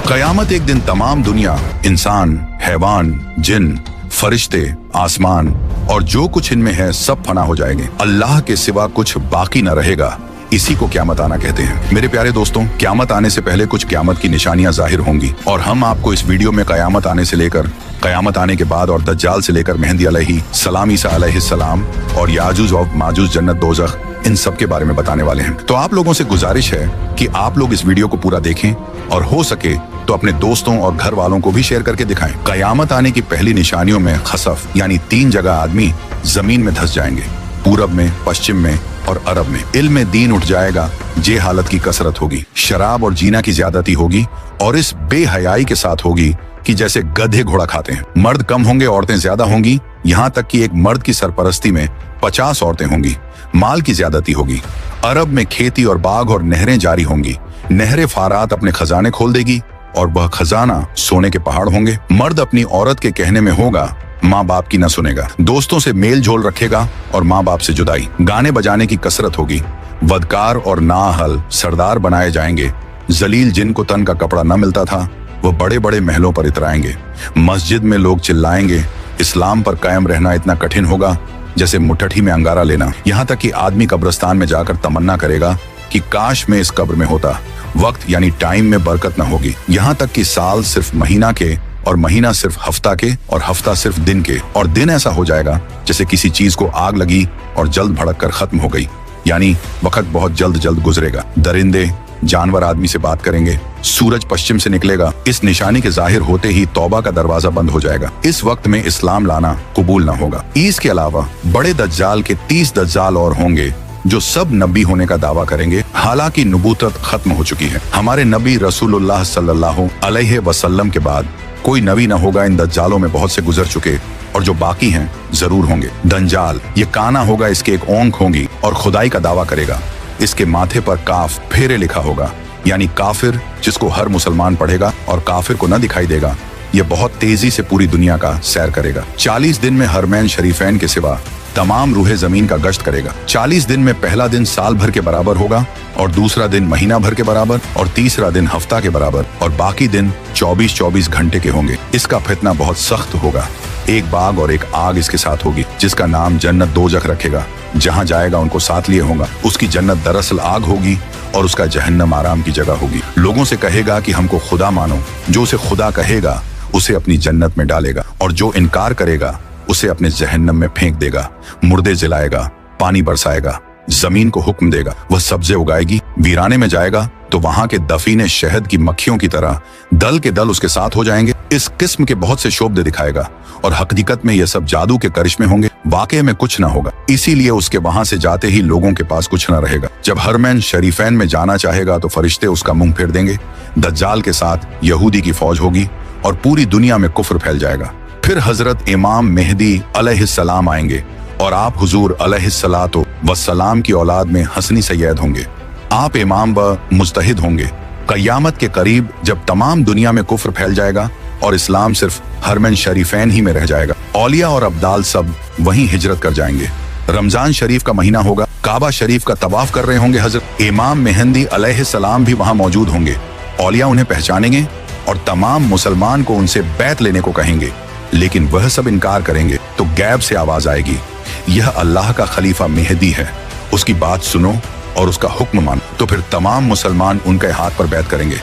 कयामत एक दिन तमाम दुनिया, इंसान, हैवान, जिन, फरिश्ते, आसमान और जो कुछ इनमें है सब फना हो जाएंगे। अल्लाह के सिवा कुछ बाकी न रहेगा। इसी को क़यामत आना कहते हैं। मेरे प्यारे दोस्तों, क़यामत आने से पहले कुछ क़यामत की निशानियां जाहिर होंगी और हम आपको इस वीडियो में क़यामत आने से लेकर क़यामत आने के बाद और दज्जाल से लेकर मेहदी अलैहिस्सलाम, ईसा अलैहिस्सलाम और याजूज और माजूज, जन्नत, दोज़ख, इन सब के बारे में बताने वाले हैं। तो आप लोगों से गुजारिश है कि आप लोग इस वीडियो को पूरा देखें और हो सके तो अपने दोस्तों और घर वालों को भी शेयर करके दिखाएं। क़यामत आने की पहली निशानियों में खसफ यानी 3 जगह आदमी जमीन में धंस जाएंगे, पूरब में, पश्चिम में और अरब में। इल्म में दीन उठ जाएगा, जे हालत की कसरत होगी, शराब और जीना की ज्यादती होगी और इस बेहयाई के साथ होगी कि जैसे गधे घोड़ा खाते हैं। मर्द कम होंगे, औरतें ज्यादा होंगी, यहाँ तक कि एक मर्द की सरपरस्ती में 50 औरतें होंगी। माल की ज्यादती होगी। अरब में खेती और बाग और नहरें जारी होंगी। नहरें फारात अपने खजाने खोल देगी और वह खजाना सोने के पहाड़ होंगे। मर्द अपनी औरत के कहने में होगा, माँ बाप की न सुनेगा। दोस्तों से मेल झोल रखेगा और माँ बाप से जुदाई। गाने बजाने की कसरत होगी। वदकार और नाअहल सरदार बनाए जाएंगे। जलील जिनको तन का कपड़ा न मिलता था वो बड़े बड़े महलों पर इतराएंगे। मस्जिद में लोग चिल्लाएंगे। इस्लाम पर कायम रहना इतना कठिन होगा जैसे मुट्ठी में अंगारा लेना। यहाँ तक कि आदमी कब्रिस्तान में जाकर तमन्ना करेगा कि काश मैं इस कब्र में होता। वक्त यानी टाइम में बरकत न होगी। यहाँ तक कि साल सिर्फ महीना के और महीना सिर्फ हफ्ता के और हफ्ता सिर्फ दिन के और दिन ऐसा हो जाएगा जैसे किसी चीज को आग लगी और जल्द भड़क कर खत्म हो गई, यानी वक्त बहुत जल्द जल्द गुजरेगा। दरिंदे, जानवर आदमी से बात करेंगे। सूरज पश्चिम से निकलेगा। इस निशानी के जाहिर होते ही तौबा का दरवाजा बंद हो जाएगा। इस वक्त में इस्लाम लाना कबूल न होगा। इसके अलावा बड़े दज्जाल के 30 दज्जाल और होंगे जो सब नबी होने का दावा करेंगे। हालांकि नबूवत खत्म हो चुकी है। हमारे नबी रसूलुल्लाह सल्लल्लाहु अलैहि वसल्लम के बाद कोई नबी न होगा। इन दज्जालों में बहुत से गुजर चुके और जो बाकी हैं जरूर होंगे। दंजाल ये काना होगा, इसके एक ओंख होंगी और खुदाई का दावा करेगा। इसके माथे पर काफ फेरे लिखा होगा, यानी काफिर जिसको हर मुसलमान पढ़ेगा और काफिर को न दिखाई देगा। ये बहुत तेजी से पूरी दुनिया का सैर करेगा। 40 दिन में हरमैन शरीफैन के सिवा तमाम रूहे जमीन का गश्त करेगा। 40 दिन में पहला दिन साल भर के बराबर होगा और दूसरा दिन महीना भर के बराबर और तीसरा दिन हफ्ता के बराबर और बाकी दिन 24-24 घंटे के होंगे। इसका फितना बहुत सख्त होगा। एक बाग और एक आग इसके साथ होगी जिसका नाम जन्नत दोज़ख रखेगा। जहाँ जाएगा उनको साथ लिए होगा। उसकी जन्नत दरअसल आग होगी और उसका जहन्नम आराम की जगह होगी। लोगों से कहेगा कि हमको खुदा मानो। जो उसे खुदा कहेगा उसे अपनी जन्नत में डालेगा और जो इनकार करेगा उसे अपने जहन्नम में फेंक देगा। मुर्दे जलाएगा, पानी बरसाएगा, जमीन को हुक्म देगा, वह सब्जे उगाएगी। वीराने में जाएगा तो वहां के दफीने शहद की मक्खियों की तरह दल के दल उसके साथ हो जाएंगे। इस किस्म के बहुत से शोबदे दिखाएगा और हकीकत में यह सब जादू के करिश्मे होंगे। वाकई में कुछ ना होगा। इसीलिए उसके वहां से जाते ही लोगों के पास कुछ ना रहेगा। जब हरमैन शरीफैन में जाना चाहेगा तो फरिश्ते उसका मुंह फेर देंगे। दज्जाल के साथ यहूदी की फौज होगी और पूरी दुनिया में कुफ्र फैल जाएगा। फिर हजरत इमाम मेहदी अलैहिस्सलाम आएंगे और आप हुजूर अलैहिस्सलातो वस्सलाम की औलाद में हसनी सैयद होंगे। आप इमाम व मुज्तहिद होंगे। क़यामत के करीब जब तमाम दुनिया में कुफ्र फैल जाएगा और इस्लाम सिर्फ हरमैन शरीफैन ही में रह जाएगा। औलिया और अब्दाल सब वहीं हिजरत कर जाएंगे। रमजान शरीफ का महीना होगा। काबा शरीफ का तवाफ कर रहे होंगे हजरत इमाम मेहदी अलैहिस्सलाम भी वहां मौजूद होंगे। औलिया उन्हें पहचानेंगे और तमाम मुसलमान को उनसे बैत लेने को कहेंगे, लेकिन वह सब इनकार करेंगे तो गैब से आवाज आएगी, यह अल्लाह का खलीफा मेहदी है, उसकी बात सुनो और उसका हुक्म मानो। तो फिर तमाम मुसलमान उनके हाथ पर बैत करेंगे।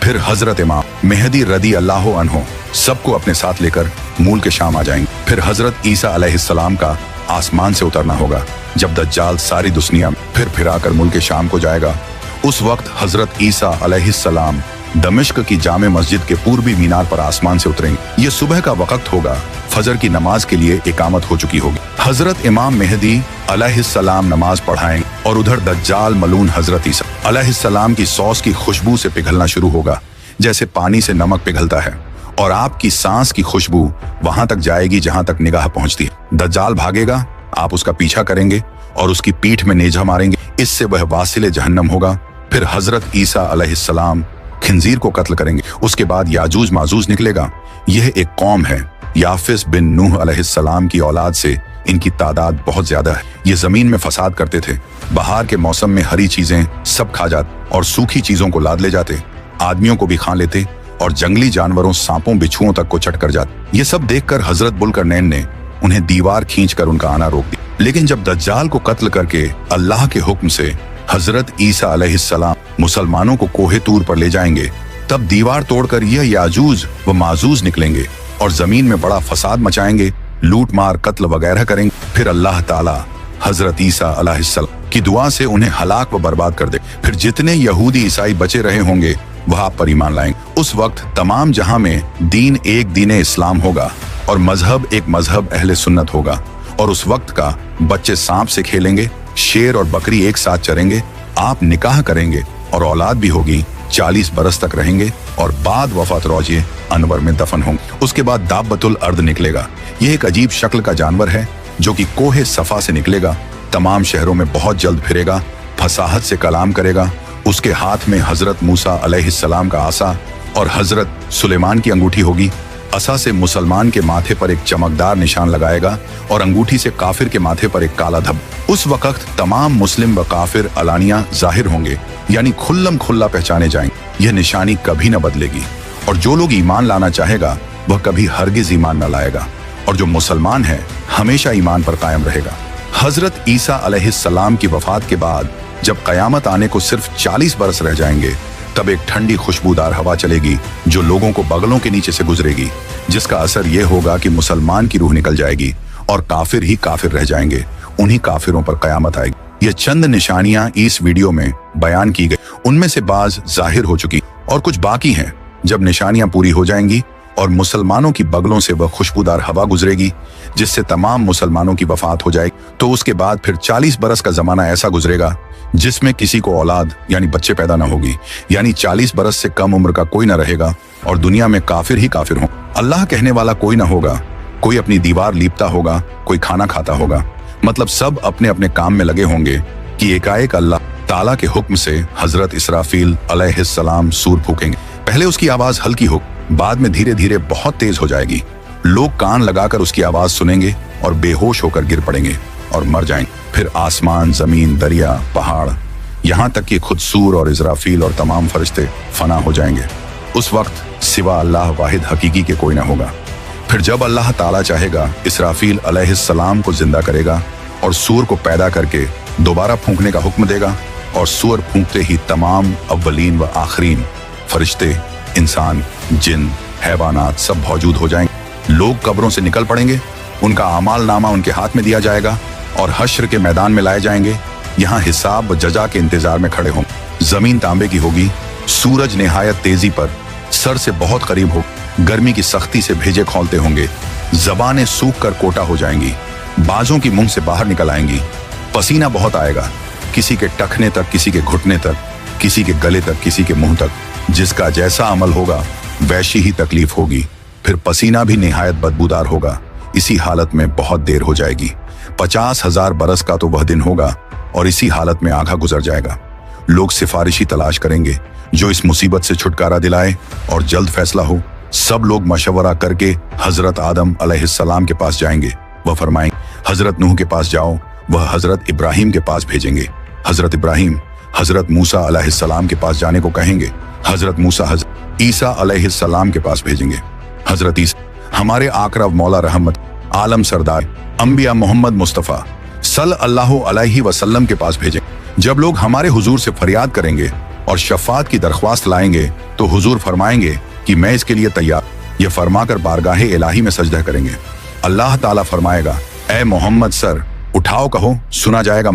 फिर हजरत इमाम मेहदी रदी अल्लाह अन्हो सबको अपने साथ लेकर मूल के शाम आ जाएंगे। फिर हजरत ईसा अलैहिस्सलाम का आसमान से उतरना होगा। जब दज्जाल सारी दुनिया फिर फिराकर मुल्क के शाम को जाएगा, उस वक्त हजरत ईसा अलैहिस्सलाम दमिश्क की जामे मस्जिद के पूर्वी मीनार पर आसमान से उतरेंगे। ये सुबह का वक्त होगा। फजर की नमाज के लिए इकामत हो चुकी होगी। हजरत इमाम मेहदी अलैहिस्सलाम नमाज पढ़ाएंगे और उधर दज्जाल मलून हजरत ईसा अलैहिस्सलाम की सॉस की खुशबू से पिघलना शुरू होगा जैसे पानी से नमक पिघलता है और आपकी सांस की खुशबू वहां तक जाएगी जहां तक निगाह पहुंचती है। दज्जाल भागेगा, आप उसका पीछा करेंगे और उसकी पीठ में नेजा मारेंगे। इससे वह वासिले जहन्नम होगा। फिर हजरत ईसा अलैहिस्सलाम खिंजीर को कत्ल करेंगे। उसके बाद याजूज माजूज निकलेगा। यह एक कौम है। याफिस बिन नूह अलैहिस्सलाम की औलाद से इनकी तादाद बहुत ज्यादा है। ये जमीन में फसाद करते थे। बहार के मौसम में हरी चीजें सब खा जाते और सूखी चीजों को लाद ले जाते, आदमियों को भी खा लेते और जंगली जानवरों सांपों बिच्छुओं तक को चट कर जाते। ये सब देखकर हजरत बुल्करनैन ने उन्हें दीवार खींचकर उनका आना रोक दिया। लेकिन जब दज्जाल को कत्ल करके अल्लाह के हुक्म से हजरत ईसा अलैहिस्सलाम मुसलमानों को कोहे तूर पर ले जाएंगे, तब दीवार तोड़कर यह याजूज व माजूज निकलेंगे और जमीन में बड़ा फसाद मचाएंगे, लूट मार कत्ल वगैरह करेंगे। फिर अल्लाह ताला हजरत ईसा अलैहिस्सलाम की दुआ से उन्हें हलाक व बर्बाद कर दे। फिर जितने यहूदी ईसाई बचे रहे होंगे वह आप पर ईमान लाएंगे। उस वक्त तमाम जहां में दीन एक दीन इस्लाम होगा और मजहब एक मजहब अहले सुन्नत होगा। और उस वक्त का बच्चे सांप से खेलेंगे, शेर और बकरी एक साथ चरेंगे, आप निकाह करेंगे और औलाद भी होगी, 40 बरस तक रहेंगे और बाद वफात रोजे अनवर में दफन होंगे। उसके बाद दाब्बतुल अर्द निकलेगा। यह एक अजीब शक्ल का जानवर है जो कि कोहे सफा से निकलेगा, तमाम शहरों में बहुत जल्द फिरेगा, फसाहत से कलाम करेगा। उसके हाथ में हजरत मूसा अलैहिस्सलाम का आसा और हजरत सुलेमान की अंगूठी होगी। असा से मुसलमान के माथे पर एक चमकदार निशान लगाएगा और अंगूठी से काफिर के माथे पर एक काला धब। उस वक्त तमाम मुस्लिम व काफिर अलानिया जाहिर होंगे, यानी खुल्लम खुल्ला पहचाने जाएंगे। यह निशानी कभी न बदलेगी और जो लोग ईमान लाना चाहेगा वह कभी हरगिज ईमान न लाएगा और जो मुसलमान है हमेशा ईमान पर कायम रहेगा। हजरत ईसा अलैहिस्सलाम की वफात के बाद जब कयामत आने को सिर्फ 40 बरस रह जाएंगे, तब एक ठंडी खुशबूदार हवा चलेगी जो लोगों को बगलों के नीचे से गुजरेगी, जिसका असर यह होगा कि मुसलमान की रूह निकल जाएगी और काफिर ही काफिर रह जाएंगे। उन्हीं काफिरों पर कयामत आएगी। ये चंद निशानियां इस वीडियो में बयान की गई, उनमें से बाज जाहिर हो चुकी और कुछ बाकी हैं। जब निशानियां पूरी हो जाएंगी और मुसलमानों की बगलों से वह खुशबूदार हवा गुजरेगी जिससे तमाम मुसलमानों की वफात हो जाएगी, तो उसके बाद फिर 40 बरस का जमाना ऐसा गुजरेगा जिसमें किसी को औलाद यानी बच्चे पैदा न होगी, यानी 40 बरस से कम उम्र का कोई न रहेगा और दुनिया में काफिर ही काफिर हों। अल्लाह कहने वाला कोई न होगा, कोई अपनी दीवार लीपता होगा, कोई खाना खाता होगा, मतलब सब अपने अपने काम में लगे होंगे कि एकाएक अल्लाह ताला के हुक्म से हजरत इसराफील अलैहिस्सलाम सूर फूकेंगे। पहले उसकी आवाज हल्की हो, बाद में धीरे धीरे बहुत तेज हो जाएगी। लोग कान लगाकर उसकी आवाज सुनेंगे और बेहोश होकर गिर पड़ेंगे और मर जाएंगे। फिर आसमान, जमीन, दरिया, पहाड़, यहाँ तक कि खुद सूर और इजराफील और तमाम फरिश्ते फना हो जाएंगे। उस वक्त सिवा अल्लाह वाहिद हकीकी के कोई ना होगा। फिर जब अल्लाह ताला चाहेगा इसराफील अलैहिस्सलाम को जिंदा करेगा और सूर को पैदा करके दोबारा फूंकने का हुक्म देगा और सूर फूंकते ही तमाम अव्वलीन व आखरीन फरिश्ते, इंसान, जिन, हैवानात सब मौजूद हो जाएंगे। लोग कब्रों से निकल पड़ेंगे, उनका अमाल नामा उनके हाथ में दिया जाएगा और हश्र के मैदान में लाए जाएंगे। यहाँ हिसाब व जजा के इंतजार में खड़े होंगे। जमीन तांबे की होगी, सूरज निहायत तेजी पर सर से बहुत करीब हो, गर्मी की सख्ती से भेजे खोलते होंगे, जबानें सूख कर कोटा हो जाएंगी, बाजों की मुंह से बाहर निकल आएंगी, पसीना बहुत आएगा, किसी के टखने तक, किसी के घुटने तक, किसी के गले तक, किसी के मुंह तक। जिसका जैसा अमल होगा वैसी ही तकलीफ होगी। फिर पसीना भी निहायत बदबूदार होगा। इसी हालत में बहुत देर हो जाएगी। 50,000 बरस का तो वह दिन होगा और इसी हालत में आधा गुजर जाएगा। लोग सिफारिशी तलाश करेंगे जो इस मुसीबत से छुटकारा दिलाए और जल्द फैसला हो। सब लोग मशवरा करके हजरत आदम अलैहिस्सलाम के पास जाएंगे। वह फरमाएंगे हजरत नूह के पास जाओ, वह हजरत इब्राहिम के पास भेजेंगे। हजरत इब्राहिम हजरत मूसा अलैहिस्सलाम के पास जाने को कहेंगे। हजरत मूसा हजरत ईसा अलैहिस्सलाम के पास भेजेंगे। हजरत ईसा हमारे आकरा मौला रहमत आलम सरदार अंबिया मोहम्मद मुस्तफ़ा सल्लल्लाहु अलैहि वसल्लम के पास भेजेंगे। जब लोग हमारे हुजूर से फरियाद करेंगे और शफात की दरख्वास्त लाएंगे तो हुजूर फरमाएंगे कि मैं इसके लिए तैयार। यह फरमाकर बारगाहे इलाही में सजदा करेंगे। अल्लाह ताला फरमाएगा, ए मोहम्मद सर उठाओ, कहो सुना जाएगा,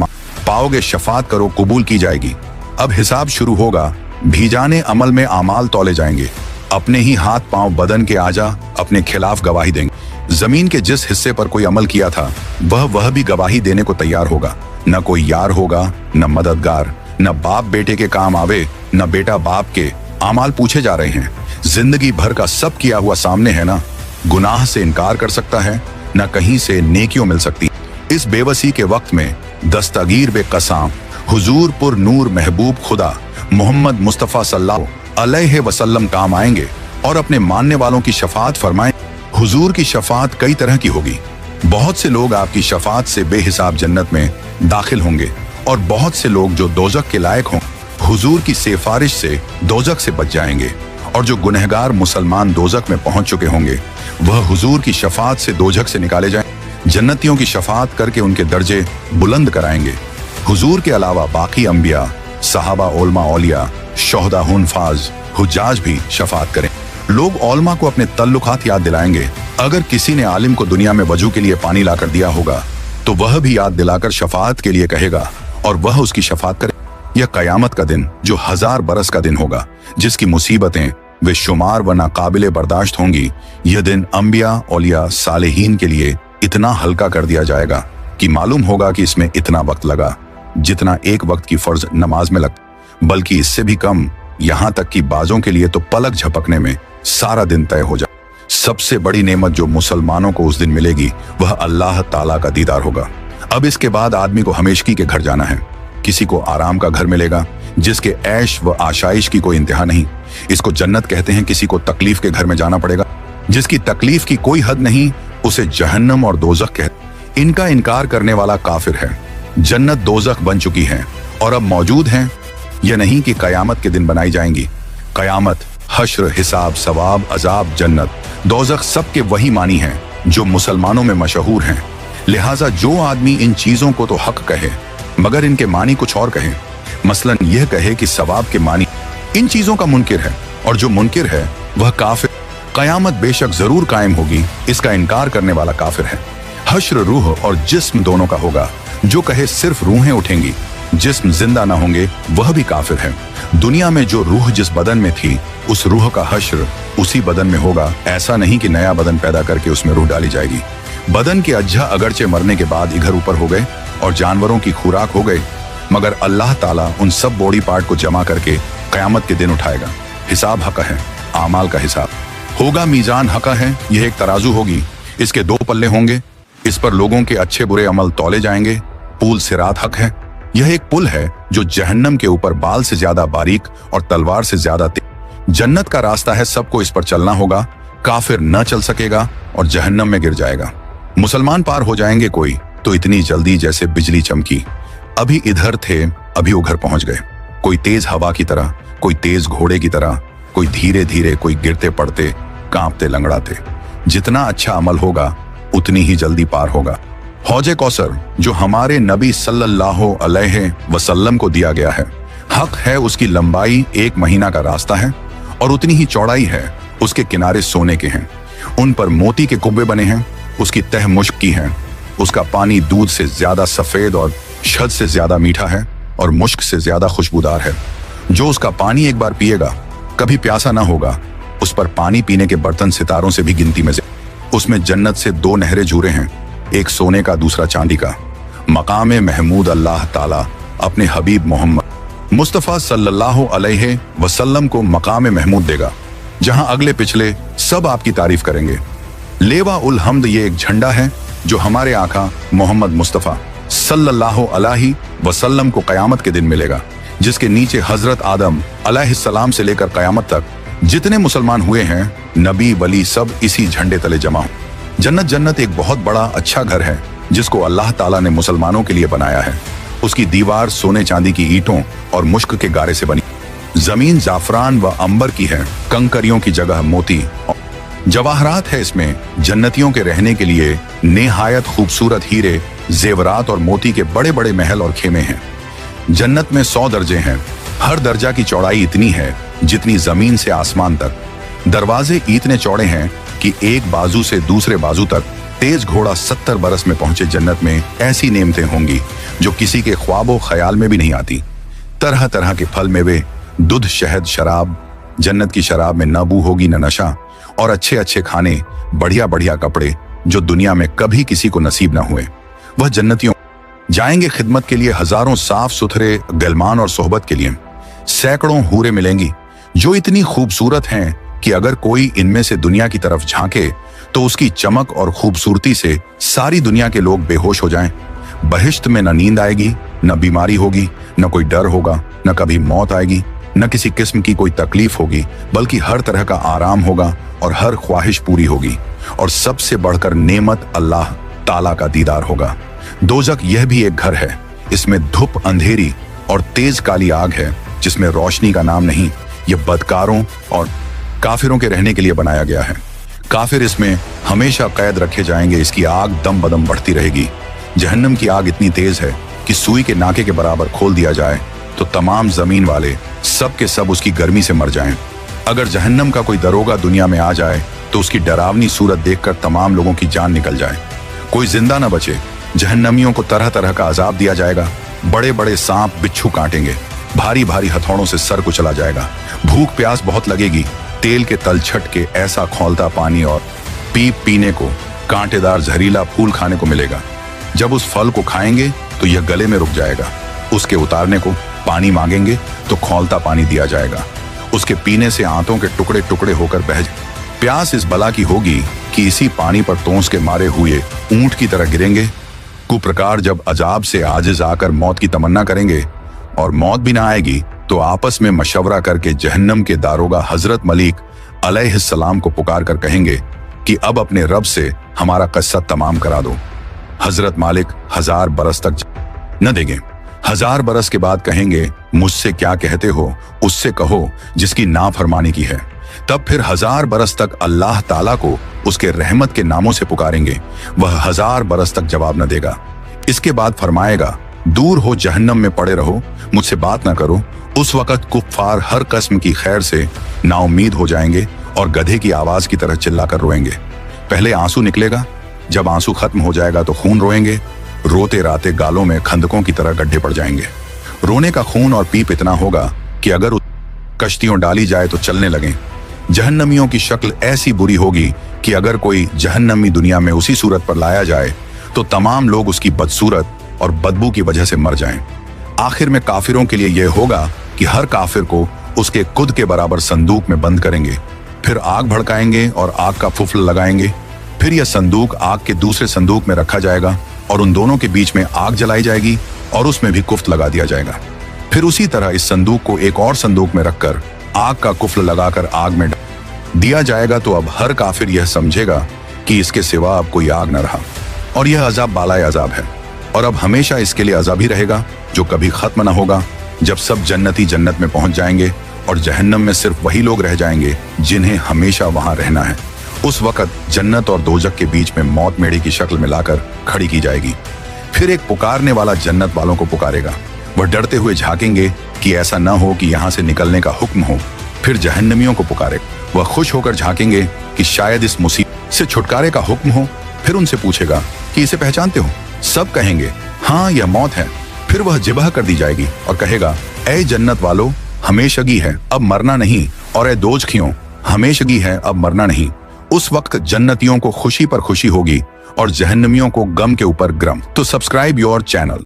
पाओगे शफात करो कबूल की जाएगी। अब हिसाब शुरू होगा। भीजाने अमल में आमाल तौले जाएंगे। अपने ही हाथ पांव बदन के आजा अपने खिलाफ गवाही देंगे। जमीन के जिस हिस्से पर कोई अमल किया था वह भी गवाही देने को तैयार होगा। न कोई यार होगा, न मददगार, न बाप बेटे के काम आवे, न बेटा बाप के। आमाल पूछे जा रहे हैं। जिंदगी भर का सब किया हुआ सामने है ना। गुनाह से इनकार कर सकता है, न कहीं से नेकियों मिल सकती। इस बेबसी के वक्त में दस्तगीर बे कसाम हुजूर पुर नूर महबूब खुदा मोहम्मद मुस्तफ़ा सल्लल्लाहु अलैहि वसल्लम काम आएंगे और अपने मानने वालों की शफात फरमाएं। हुजूर की शफात कई तरह की होगी। बहुत से लोग आपकी शफात से बेहिसाब जन्नत में दाखिल होंगे और बहुत से लोग जो दोजक के लायक हों हुजूर की सिफारिश से दोजक से बच जाएंगे और जो गुनहगार मुसलमान दोजख में पहुंच चुके होंगे वह हुजूर की शफात से दोजख से निकाले जाएं। जन्नतियों की शफात करके उनके दर्जे बुलंद कराएंगे। हुजूर के अलावा बाकी अंबिया, सहाबा, ओलमा, औलिया, शोहदा, हुनफाज, हुज्जाज भी शफात करें। लोग ओलमा को अपने तल्लुकात याद दिलाएंगे। अगर किसी ने आलिम को दुनिया में वजू के लिए पानी लाकर दिया होगा तो वह भी याद दिलाकर शफात के लिए कहेगा और वह उसकी शफात करे। यह कयामत का दिन जो 1000 बरस का दिन होगा, जिसकी मुसीबतें वे शुमार व नाकाबिले बर्दाश्त होंगी, यह दिन अंबिया, औलिया, सालेहीन के लिए इतना हल्का कर दिया जाएगा कि मालूम होगा कि इसमें इतना वक्त लगा जितना एक वक्त की फर्ज नमाज में लगता, बल्कि इससे भी कम। यहाँ तक कि बाजों के लिए तो पलक झपकने में सारा दिन तय हो जाए। सबसे बड़ी नेमत जो मुसलमानों को उस दिन मिलेगी वह अल्लाह ताला का दीदार होगा। अब इसके बाद आदमी को हमेशगी के घर जाना है। किसी को आराम का घर मिलेगा जिसके ऐश व आशाइश की कोई इंतहा नहीं, इसको जन्नत कहते हैं। किसी को तकलीफ के घर में जाना पड़ेगा जिसकी तकलीफ की कोई हद नहीं, उसे जहन्नम और दोजख कहते। इनका इनकार करने वाला काफिर है। जन्नत दोजख बन चुकी है और अब मौजूद हैं। यह नहीं कि कयामत के दिन बनाई जाएंगी। कयामत, हश्र, हिसाब, सवाब, अजाब, जन्नत, दोजख सबके वही मानी हैं जो मुसलमानों में मशहूर हैं। लिहाजा जो आदमी इन चीजों को तो हक कहे मगर इनके मानी कुछ और कहे, मसलन यह कहे कि सवाब के मानी इन चीजों का मुनकिर है और जो मुनकिर है वह काफिर। कयामत बेशक जरूर कायम होगी, इसका इनकार करने वाला काफिर है। हश्र रूह और जिस्म दोनों का होगा। जो कहे सिर्फ रूहें उठेंगी, जिस्म जिंदा ना होंगे, वह भी काफिर है। दुनिया में जो रूह जिस बदन में थी उस रूह का हश्र उसी बदन में होगा। ऐसा नहीं कि नया बदन पैदा करके उसमें रूह डाली जाएगी। बदन के अज्जा अगरचे मरने के बाद इधर ऊपर हो गए और जानवरों की खुराक हो गए, मगर अल्लाह ताला उन सब बॉडी पार्ट को जमा करके कयामत के दिन उठाएगा। हिसाब हक है, आमाल का हिसाब होगा। मीजान हक है, यह एक तराजू होगी, इसके 2 पल्ले होंगे, इस पर लोगों के अच्छे बुरे अमल तौले जाएंगे। पुल सिरात हक है, यह एक पुल है जो जहन्नम के ऊपर बाल से ज्यादा बारीक और तलवार से ज्यादा तेज। जन्नत का रास्ता है, सबको इस पर चलना होगा। काफिर न चल सकेगा और जहन्नम में गिर जाएगा। मुसलमान पार हो जाएंगे कोई तो इतनी जल्दी जैसे बिजली चमकी। अभी इधर थे, अभी उधर पहुंच गए। कोई तेज हवा की तरह, कोई तेज घोड़े की तरह, कोई धीरे धीरे, कोई गिरते पड़ते, कांपते लंगड़ाते। जितना अच्छा अमल होगा उतनी ही जल्दी पार होगा। हौजे कौसर जो हमारे नबी सल्लल्लाहु अलैहि वसल्लम को दिया गया है, हक है उसकी लंबाई 1 महीना का रास्ता है और उतनी ही चौड़ाई है। उसके किनारे सोने के हैं, उन पर मोती के कुब्बे बने हैं। उसकी तह मुश्क की है। उसका पानी दूध से ज्यादा सफेद और शहद से ज्यादा मीठा है और मुश्क से ज्यादा खुशबूदार है। जो उसका पानी एक बार पिएगा कभी प्यासा ना होगा। उस पर पानी पीने के बर्तन सितारों से भी गिनती में से। उसमें जन्नत से 2 नहरें झूरे हैं, एक सोने का दूसरा चांदी का। मकाम महमूद अल्लाह ताला अपने हबीब मोहम्मद मुस्तफ़ा सल्लल्लाहु अलैहि वसल्लम को मकाम महमूद देगा, जहां अगले पिछले सब आपकी तारीफ करेंगे। लेवा उल हम्द ये एक झंडा है जो हमारे आका मोहम्मद मुस्तफ़ा सल्लल्लाहु अलैहि वसल्लम को कयामत के दिन मिलेगा, जिसके नीचे हजरत आदम अलैहिस्सलाम से लेकर कयामत तक जितने मुसलमान हुए हैं, नबी वली सब इसी झंडे तले जमा हो। जन्नत एक बहुत बड़ा अच्छा घर है जिसको अल्लाह ताला ने मुसलमानों के लिए बनाया है। उसकी दीवार सोने चांदी की ईंटों और मुश्क के गारे से बनी। जमीन जाफरान व अंबर की है, कंकरियों की जगह मोती जवाहरात है। इसमें जन्नतियों के रहने के लिए नेहायत खूबसूरत हीरे, जेवरात और मोती के बड़े बड़े महल और खेमे हैं। जन्नत में 100 दर्जे हैं। हर दर्जा की चौड़ाई इतनी है जितनी जमीन से आसमान तक। दरवाजे इतने चौड़े हैं कि एक बाजू से दूसरे बाजू तक तेज घोड़ा 70 बरस में पहुंचे। जन्नत में ऐसी नेमतें होंगी जो किसी के ख्वाबो ख्याल में भी नहीं आती। तरह तरह के फल मेवे, दूध, शहद, शराब। जन्नत की शराब में न बू होगी न नशा, और अच्छे अच्छे खाने, बढ़िया बढ़िया कपड़े जो दुनिया में कभी किसी को नसीब न हुए। वह जन्नतियों जाएंगे खिदमत के लिए हजारों साफ सुथरे गलमान और सोहबत के लिए। सैकड़ों हूरें मिलेंगी जो इतनी खूबसूरत हैं कि अगर कोई इनमें से दुनिया की तरफ झांके तो उसकी चमक और खूबसूरती से सारी दुनिया के लोग बेहोश हो जाएं। बहिश्त में न नींद आएगी, न बीमारी होगी, न कोई डर होगा, न कभी मौत आएगी, न किसी किस्म की कोई तकलीफ होगी, बल्कि हर तरह का आराम होगा और हर ख्वाहिश पूरी होगी। और सबसे बढ़कर नेमत अल्लाह ताला का दीदार होगा। दोजख यह भी एक घर है। इसमें धूप, अंधेरी और तेज काली आग है जिसमें रोशनी का नाम नहीं। यह बदकारों और काफिरों के रहने के लिए बनाया गया है। काफिर इसमें हमेशा कैद रखे जाएंगे। इसकी आग दम बदम बढ़ती रहेगी। जहन्नम की आग इतनी तेज है कि सुई के नाके के बराबर खोल दिया जाए तो तमाम जमीन वाले सब के सब उसकी गर्मी से मर जाएं। अगर जहन्नम का कोई दरोगा दुनिया में आ जाए तो उसकी डरावनी सूरत देखकर तमाम लोगों की जान निकल जाए, कोई जिंदा न बचे। जहन्नमियों को तरह तरह का अजाब दिया जाएगा। बड़े बड़े सांप बिच्छू काटेंगे, भारी भारी हथौड़ों से सर को चला जाएगा। भूख प्यास बहुत लगेगी। तेल के तलछट के ऐसा खौलता पानी और पीप पीने को, कांटेदार जहरीला फूल खाने को मिलेगा। जब उस फल को खाएंगे तो यह गले में रुक जाएगा। उसके उतारने को पानी मांगेंगे तो खौलता पानी दिया जाएगा। उसके पीने से आंतों के टुकड़े टुकड़े होकर बह जाए। प्यास इस बला की होगी कि इसी पानी पर तोंस के मारे हुए ऊंट की तरह गिरेंगे। कुप्रकार जब अजाब से आजिज आकर मौत की तमन्ना करेंगे और मौत भी ना आएगी तो आपस में मशवरा करके जहन्नम के दारोगा हजरत मलिक अलैहिस्सलाम को पुकार कर कहेंगे कि अब अपने रब से हमारा किस्सा तमाम करा दो। हजरत मालिक 1000 बरस तक न देंगे। 1000 बरस के बाद कहेंगे, मुझसे क्या कहते हो, उससे कहो जिसकी नाफरमानी की है। तब फिर 1000 बरस तक अल्लाह ताला को उसके रहमत के नामों से पुकारेंगे। वह 1000 बरस तक जवाब न देगा। इसके बाद फरमाएगा, दूर हो, जहन्नम में पड़े रहो, मुझसे बात ना करो। उस वक्त कुफ्फार हर किस्म की खैर से नाउम्मीद हो जाएंगे और गधे की आवाज की तरह चिल्लाकर रोएंगे। पहले आंसू निकलेगा, जब आंसू खत्म हो जाएगा तो खून रोएंगे। रोते राते गालों में खंदकों की तरह गड्ढे पड़ जाएंगे। रोने का खून और पीप इतना होगा कि अगर कश्तियों डाली जाए तो चलने लगें। जहन्नमियों की शक्ल ऐसी बुरी होगी कि अगर कोई जहन्नमी दुनिया में उसी सूरत पर लाया जाए तो तमाम लोग उसकी बदसूरत और बदबू की वजह से मर जाएं। आखिर में काफिरों के लिए यह होगा कि हर काफिर को उसके खुद के बराबर संदूक में बंद करेंगे, फिर आग भड़काएंगे और आग का फुफल लगाएंगे। फिर यह संदूक आग के दूसरे संदूक में रखा जाएगा और उन दोनों के बीच में आग जलाई जाएगी और उसमें भी कुफ्ल लगा दिया जाएगा। फिर उसी तरह इस संदूक को एक और संदूक में रखकर आग का कुफ्ल लगाकर आग में दिया जाएगा। तो अब हर काफिर यह समझेगा कि इसके सिवा अब कोई आग न रहा और यह अजाब बालाए अजाब है और अब हमेशा इसके लिए अजाब ही रहेगा जो कभी खत्म न होगा। जब सब जन्नती जन्नत में पहुंच जाएंगे और जहन्नम में सिर्फ वही लोग रह जाएंगे जिन्हें हमेशा वहां रहना है, उस वक्त जन्नत और दोजक के बीच में मौत मेढ़े की शक्ल में लाकर खड़ी की जाएगी। फिर एक पुकारने वाला जन्नत वालों को पुकारेगा। वह डरते हुए झांकेंगे कि ऐसा न हो कि यहाँ से निकलने का हुक्म हो। फिर जहन्नमियों को पुकारे। वह खुश होकर झांकेंगे कि शायद इस मुसीबत से छुटकारे का हुक्म हो। फिर उनसे पूछेगा कि इसे पहचानते हो? सब कहेंगे, हाँ, यह मौत है। फिर वह जिबह कर दी जाएगी और कहेगा, ऐ जन्नत वालों, हमेशगी है, अब मरना नहीं, और ऐ दोजखियों, हमेशगी है, अब मरना नहीं। उस वक्त जन्नतियों को खुशी पर खुशी होगी और जहन्नमियों को गम के ऊपर गम। तो सब्सक्राइब योर चैनल।